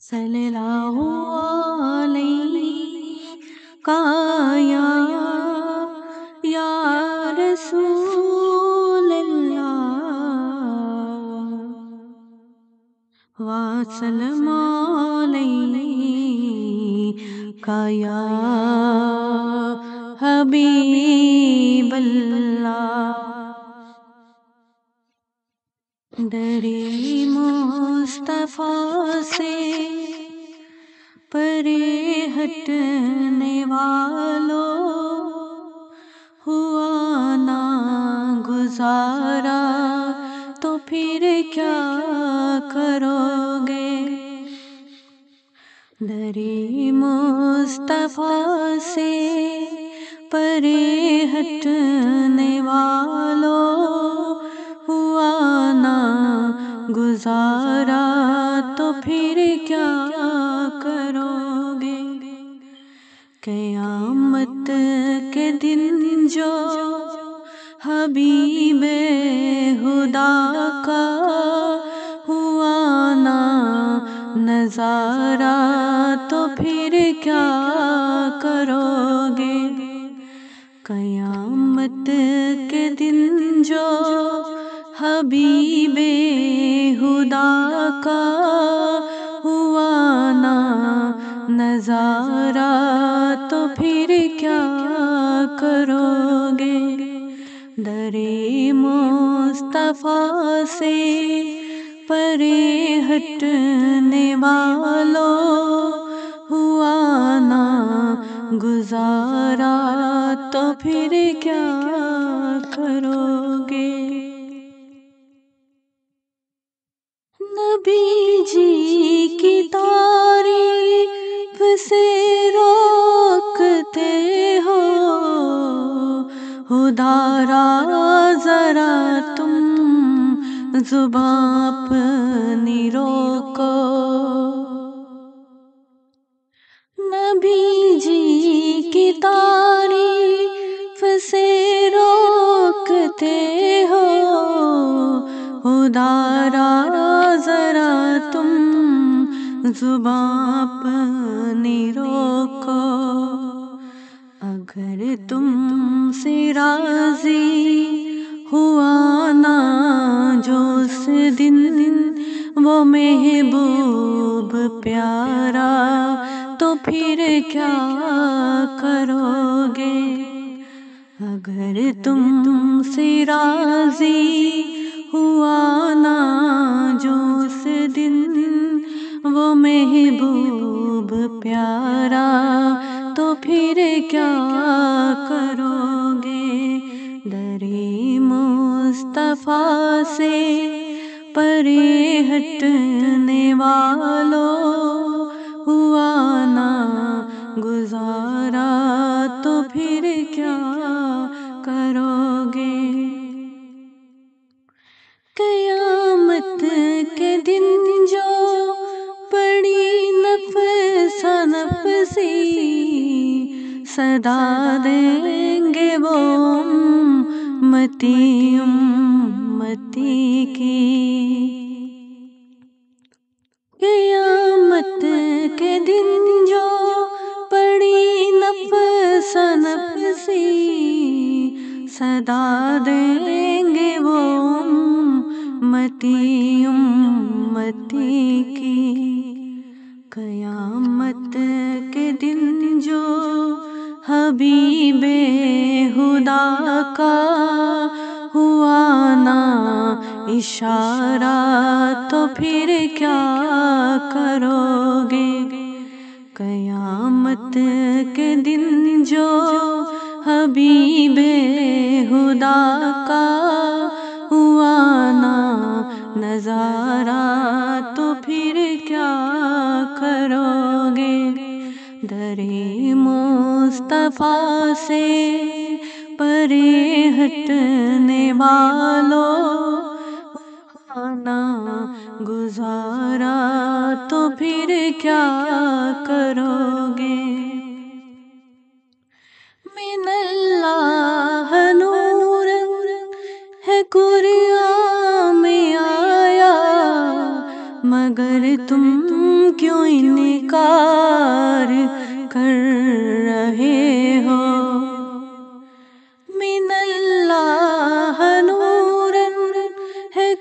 صلی اللہ علیہ یا رسول اللہ وسلم علیک یا حبیب اللہ۔ درِ مصطفیٰ سے پرے ہٹنے والوں، ہوا نہ گزارا تو پھر کیا کرو گے؟ درِ مصطفیٰ سے پرے ہٹنے والوں، ہوا نہ گزارا تو پھر کیا کرو گے؟ قیامت کے دن جو حبیب خدا کا ہوا نہ نظارہ تو پھر کیا کرو گے؟ قیامت کے دن جو حبیب خدا کا ہوا نہ نظارہ تو پھر کیا کرو گے؟ درِ مصطفیٰ سے پرے ہٹنے والوں، ہوا نہ گزارا تو پھر کیا کرو گے؟ نبی جی کی تعریف سے روکتے ہو، خدارا ذرا تم زباں اپنی روکو۔ نبی جی کی تعریف سے روکتے ہو، خدارا ذرا تم زباں اپنی روکو۔ اگر تم سے راضی ہوا نہ جو اس دن وہ محبوب پیارا تو پھر کیا کرو گے؟ اگر تم سے راضی ہوا نہ جو اس دن وہ محبوب پیارا تو پھر کیا کرو گے؟ درِ مصطفیٰ سے پرے ہٹنے والوں، ہوا نہ گزارا تو پھر کیا کرو گے؟ قیامت کے دن جو پڑی نفس نفسی، صدا دیں گے وہ امتی امتی کی۔ قیامت کے دن جو پڑی نفس نفسی، صدا دیں گے وہ امتی امتی کی۔ قیامت کے دن جو حبیب خدا کا ہوا نہ اشارہ تو پھر کیا کرو گے؟ قیامت کے دن جو حبیب خدا کا ہوا نہ نظارہ تو پھر کیا کرو گے؟ درِ مصطفیٰ سے پرے ہٹنے والوں، ہوا نہ گزارا تو پھر کیا کرو گے؟ من اللہ نور ہے قرآن میں آیا، مگر تم کیوں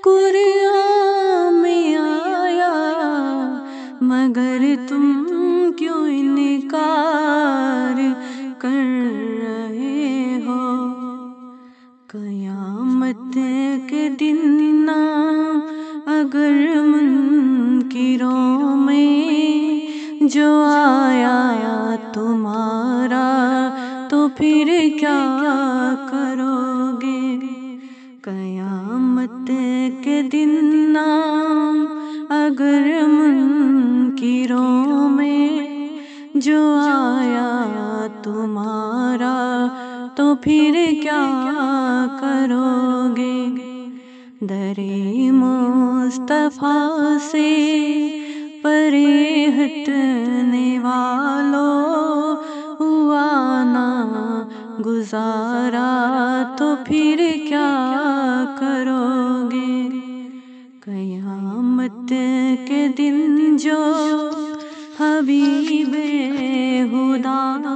قرآن میں آیا، مگر تم کیوں انکار کر رہے ہو؟ قیامت کے دن نام اگر منکروں میں جو آیا تمہارا تو پھر کیا کرو گے؟ قیامت کے دن نام اگر منکروں میں جو آیا تمہارا تو پھر کیا کرو گے؟ در مصطفیٰ سے پرے ہٹنے والوں، ہوا نہ گزارا تو پھر کیا کرو گے؟ قیامت کے دن جو حبیب خدا